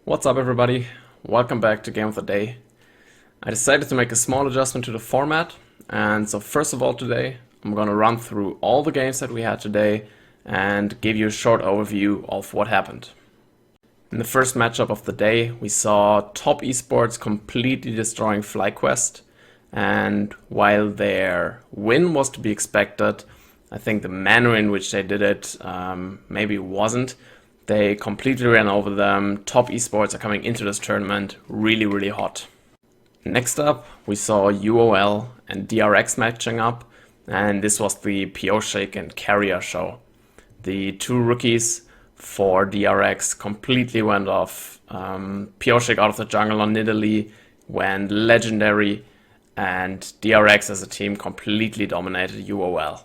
What's up everybody? Welcome back to Game of the Day. I decided to make a small adjustment to the format, and so first of all today I'm gonna run through all the games that we had today and give you a short overview of what happened. In the first matchup of the day we saw Top Esports completely destroying FlyQuest, and while their win was to be expected, I think the manner in which they did it maybe wasn't. They completely ran over them. Top Esports are coming into this tournament really hot. Next up, we saw UOL and DRX matching up, and this was the Pyosik and Carrier show. The two rookies for DRX completely went off. Pyosik out of the jungle on Nidalee went legendary, and DRX as a team completely dominated UOL.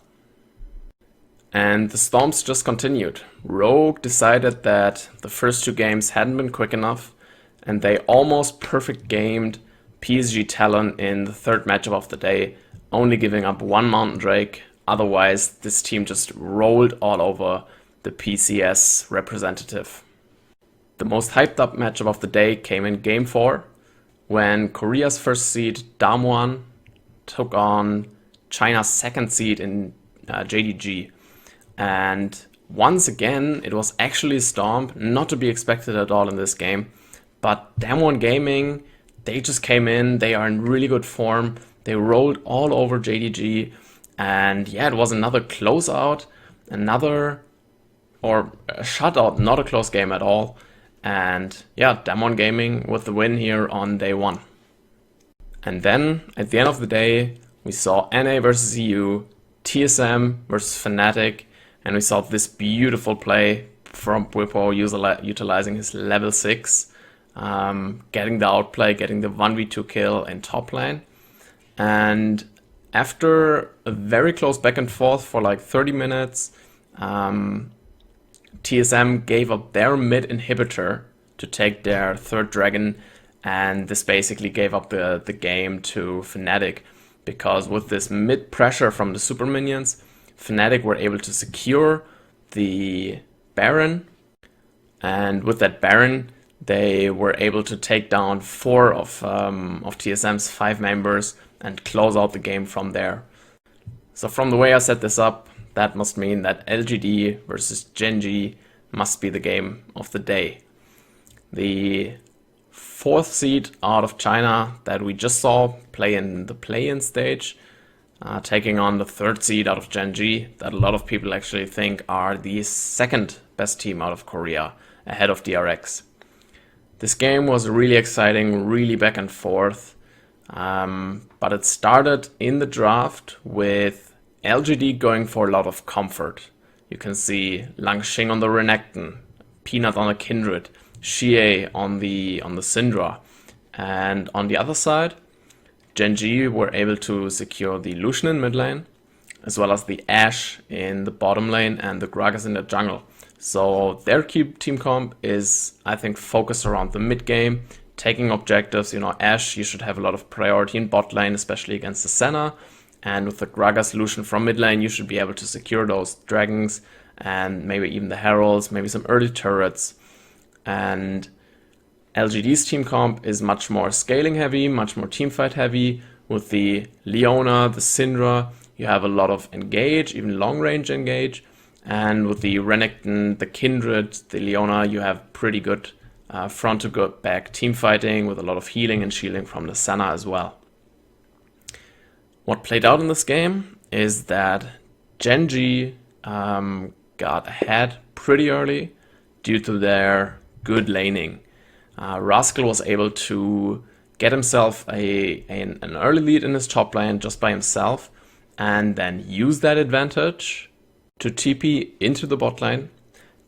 And the storms just continued. Rogue decided that the first two games hadn't been quick enough, and they almost perfect gamed PSG Talon in the third matchup of the day, only giving up one Mountain Drake. Otherwise, this team just rolled all over the PCS representative. The most hyped up matchup of the day came in Game 4, when Korea's first seed Damwon took on China's second seed in JDG. And once again, it was actually Stomp, not to be expected at all in this game. But Damwon Gaming, they just came in, they are in really good form. They rolled all over JDG. And yeah, it was another closeout, a shutout, not a close game at all. And yeah, Damwon Gaming with the win here on day one. And then, at the end of the day, we saw NA versus EU, TSM versus Fnatic, and we saw this beautiful play from Bwipo utilizing his level 6, getting the outplay, getting the 1v2 kill in top lane. And after a very close back and forth for like 30 minutes, TSM gave up their mid inhibitor to take their third dragon, and this basically gave up the game to Fnatic, because with this mid pressure from the super minions, Fnatic were able to secure the Baron, and with that Baron they were able to take down 4 of TSM's 5 members and close out the game from there. So from the way I set this up, that must mean that LGD versus Gen.G must be the game of the day. The 4th seed out of China that we just saw play in the play-in stage, taking on the 3rd seed out of Gen.G, that a lot of people actually think are the 2nd best team out of Korea, ahead of DRX. This game was really exciting, really back and forth, but it started in the draft with LGD going for a lot of comfort. You can see Langxing on the Renekton, Peanut on the Kindred, Xie on the Syndra, and on the other side, Gen.G were able to secure the Lucian in mid lane, as well as the Ashe in the bottom lane and the Gragas in the jungle. So their key team comp is, I think, focused around the mid game, taking objectives. You know, Ashe, you should have a lot of priority in bot lane, especially against the Senna. And with the Gragas Lucian from mid lane, you should be able to secure those dragons and maybe even the heralds, maybe some early turrets. And LGD's team comp is much more scaling heavy, much more teamfight heavy. With the Leona, the Syndra, you have a lot of engage, even long range engage. And with the Renekton, the Kindred, the Leona, you have pretty good front to back team fighting with a lot of healing and shielding from the Senna as well. What played out in this game is that Gen.G got ahead pretty early due to their good laning. Rascal was able to get himself an early lead in his top lane just by himself, and then use that advantage to TP into the bot lane.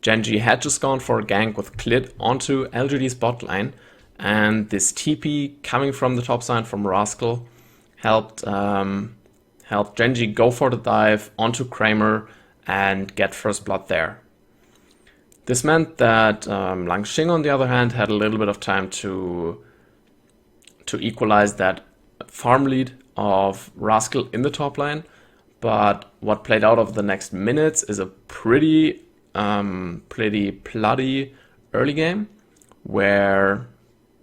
Gen.G had just gone for a gank with Clit onto LGD's bot lane, and this TP coming from the top side from Rascal helped Gen.G go for the dive onto Kramer and get first blood there. This meant that Langxing, on the other hand, had a little bit of time to equalize that farm lead of Rascal in the top lane. But what played out over the next minutes is a pretty bloody early game, where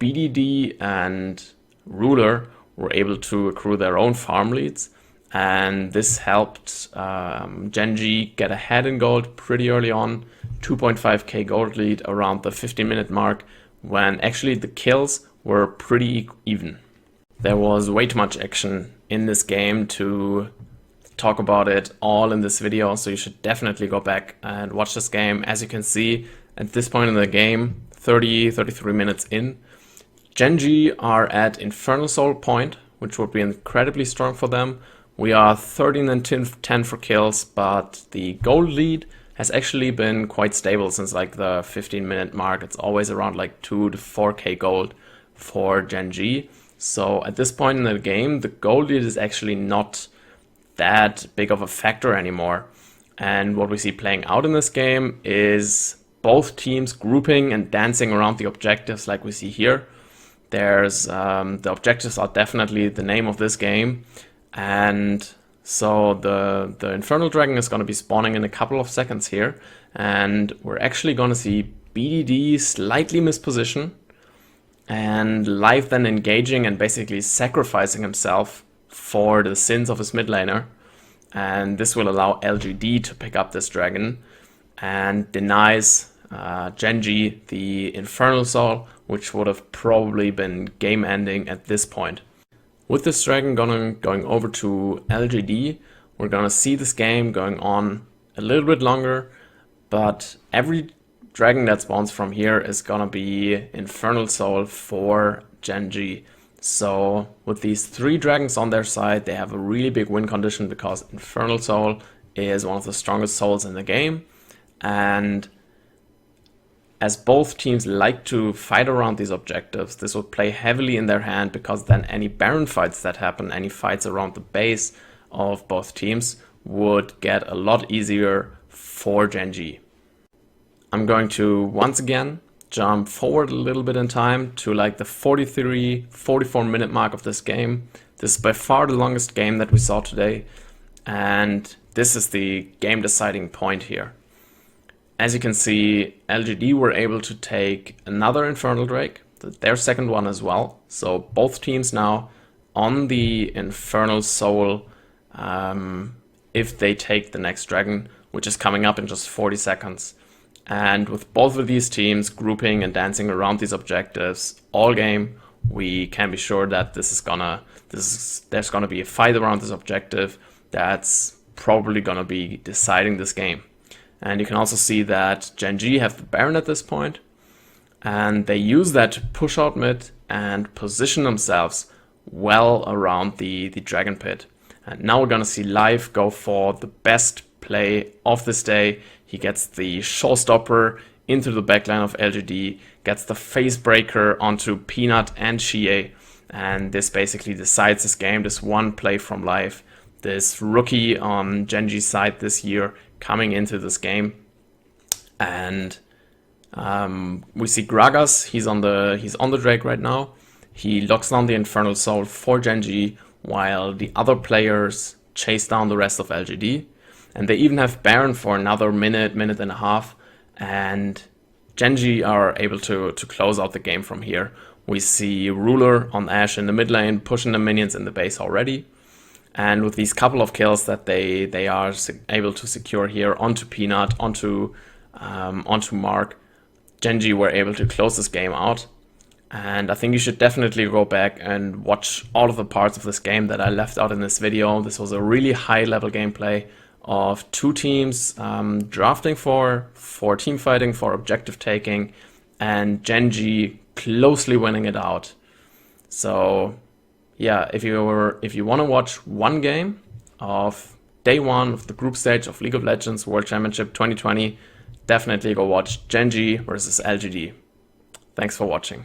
BDD and Ruler were able to accrue their own farm leads, and this helped Gen.G get ahead in gold pretty early on, 2.5k gold lead around the 15-minute mark, when actually the kills were pretty even. There was way too much action in this game to talk about it all in this video, so you should definitely go back and watch this game. As you can see, at this point in the game, 33 minutes in, Gen.G are at Infernal Soul point, which would be incredibly strong for them. We are 13 and 10 for kills, but the gold lead has actually been quite stable since like the 15-minute mark. It's always around like 2 to 4k gold for Gen.G. So at this point in the game, the gold lead is actually not that big of a factor anymore. And what we see playing out in this game is both teams grouping and dancing around the objectives like we see here. There's the objectives are definitely the name of this game, and so the Infernal Dragon is going to be spawning in a couple of seconds here, and we're actually going to see BDD slightly misposition and Live then engaging and basically sacrificing himself for the sins of his mid laner, and this will allow LGD to pick up this dragon and denies Gen.G the Infernal Soul, which would have probably been game ending at this point. With this dragon going over to LGD, we're gonna see this game going on a little bit longer, but every dragon that spawns from here is gonna be Infernal Soul for Gen.G. So with these 3 dragons on their side, they have a really big win condition because Infernal Soul is one of the strongest souls in the game, and as both teams like to fight around these objectives, this will play heavily in their hand, because then any Baron fights that happen, any fights around the base of both teams, would get a lot easier for Gen.G. I'm going to once again jump forward a little bit in time to like the 44 minute mark of this game. This is by far the longest game that we saw today, and this is the game deciding point here. As you can see, LGD were able to take another Infernal Drake, their second one as well. So both teams now on the Infernal Soul, if they take the next dragon, which is coming up in just 40 seconds. And with both of these teams grouping and dancing around these objectives all game, we can be sure that there's gonna be a fight around this objective that's probably gonna be deciding this game. And you can also see that Gen.G have the Baron at this point, and they use that to push out mid and position themselves well around the Dragon Pit. And now we're gonna see Live go for the best play of this day. He gets the showstopper into the backline of LGD, gets the face breaker onto Peanut and Xie, and this basically decides this game. This one play from Live, this rookie on Gen.G's side this year, coming into this game. And we see Gragas, he's on the Drake right now. He locks down the Infernal Soul for Gen.G, while the other players chase down the rest of LGD. And they even have Baron for another minute and a half, and Gen.G are able to close out the game from here. We see Ruler on Ashe in the mid lane, pushing the minions in the base already. And with these couple of kills that they are able to secure here onto Peanut, onto Mark, Gen.G were able to close this game out. And I think you should definitely go back and watch all of the parts of this game that I left out in this video. This was a really high level gameplay of 2 teams drafting for team fighting, for objective taking, and Gen.G closely winning it out. So yeah, if you want to watch one game of day 1 of the group stage of League of Legends World Championship 2020, definitely go watch Gen.G versus LGD. Thanks for watching.